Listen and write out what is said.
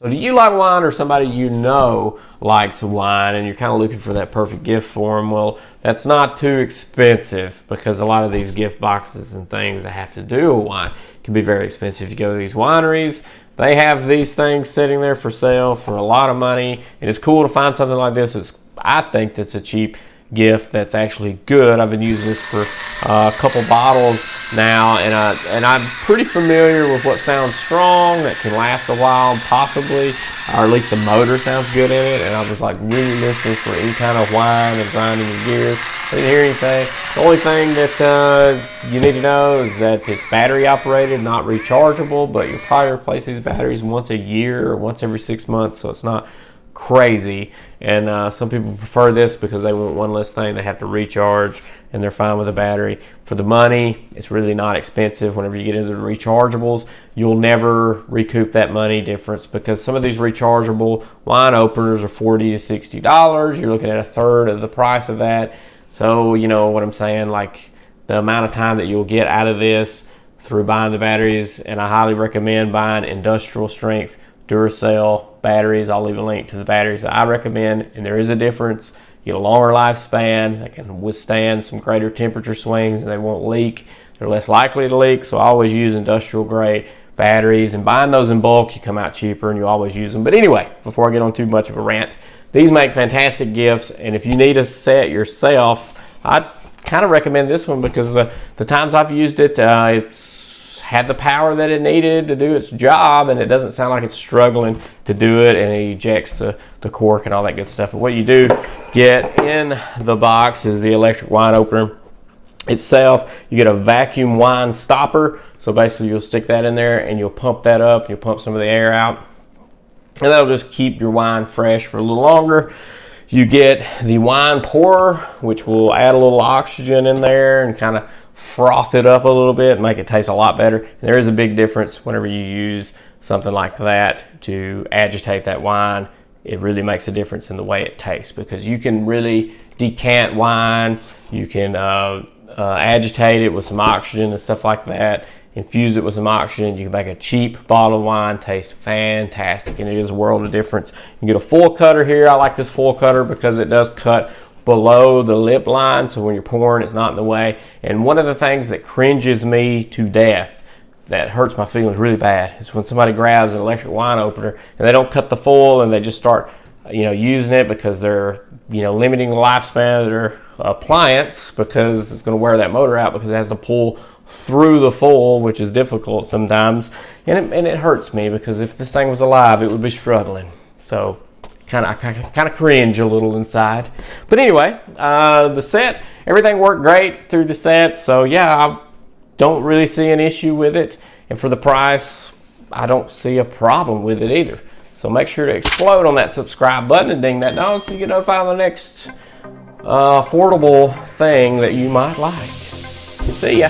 So do you like wine, or somebody you know likes wine and you're kind of looking for that perfect gift for them? Well, that's not too expensive, because a lot of these gift boxes and things that have to do with wine can be very expensive. You go to these wineries, they have these things sitting there for sale for a lot of money, and it's cool to find something like this. I think that's a cheap gift that's actually good. I've been using this for a couple bottles now, and I'm pretty familiar with what sounds strong, that can last a while possibly, or at least the motor sounds good in it. And I was like really listening for any kind of whine and grinding your gears. I didn't hear anything. The only thing that you need to know is that it's battery operated, not rechargeable, but you'll probably replace these batteries once a year or once every 6 months, so it's not crazy. And some people prefer this because they want one less thing they have to recharge, and they're fine with the battery. For the money, it's really not expensive. Whenever you get into the rechargeables, you'll never recoup that money difference, because some of these rechargeable wine openers are $40 to $60. You're looking at a third of the price of that. So you know what I'm saying, like the amount of time that you'll get out of this through buying the batteries. And I highly recommend buying industrial strength Duracell batteries. I'll leave a link to the batteries that I recommend, and there is a difference. You get a longer lifespan, they can withstand some greater temperature swings, and they won't leak. They're less likely to leak, so I always use industrial grade batteries, and buying those in bulk, you come out cheaper and you always use them. But anyway, before I get on too much of a rant, these make fantastic gifts, and if you need a set yourself, I kind of recommend this one, because the times I've used it, it's had the power that it needed to do its job, and it doesn't sound like it's struggling to do it, and it ejects the cork and all that good stuff. But what you do get in the box is the electric wine opener itself. You get a vacuum wine stopper, so basically you'll stick that in there and you'll pump that up, and you'll pump some of the air out, and that'll just keep your wine fresh for a little longer. You get the wine pourer, which will add a little oxygen in there and kind of froth it up a little bit and make it taste a lot better. And there is a big difference whenever you use something like that to agitate that wine. It really makes a difference in the way it tastes, because you can really decant wine. You can agitate it with some oxygen and stuff like that, infuse it with some oxygen. You can make a cheap bottle of wine taste fantastic, and it is a world of difference. You can get a full cutter here. I like this full cutter because it does cut below the lip line, so when you're pouring, it's not in the way. And one of the things that cringes me to death, that hurts my feelings really bad, is when somebody grabs an electric wine opener and they don't cut the foil, and they just start using it because they're limiting the lifespan of their appliance, because it's going to wear that motor out, because it has to pull through the foil, which is difficult sometimes. And it hurts me, because if this thing was alive, it would be struggling. So kind of cringe a little inside. But anyway, the set, everything worked great through the set. So yeah, I don't really see an issue with it. And for the price, I don't see a problem with it either. So make sure to explode on that subscribe button and ding that bell so you get notified on the next affordable thing that you might like. See ya.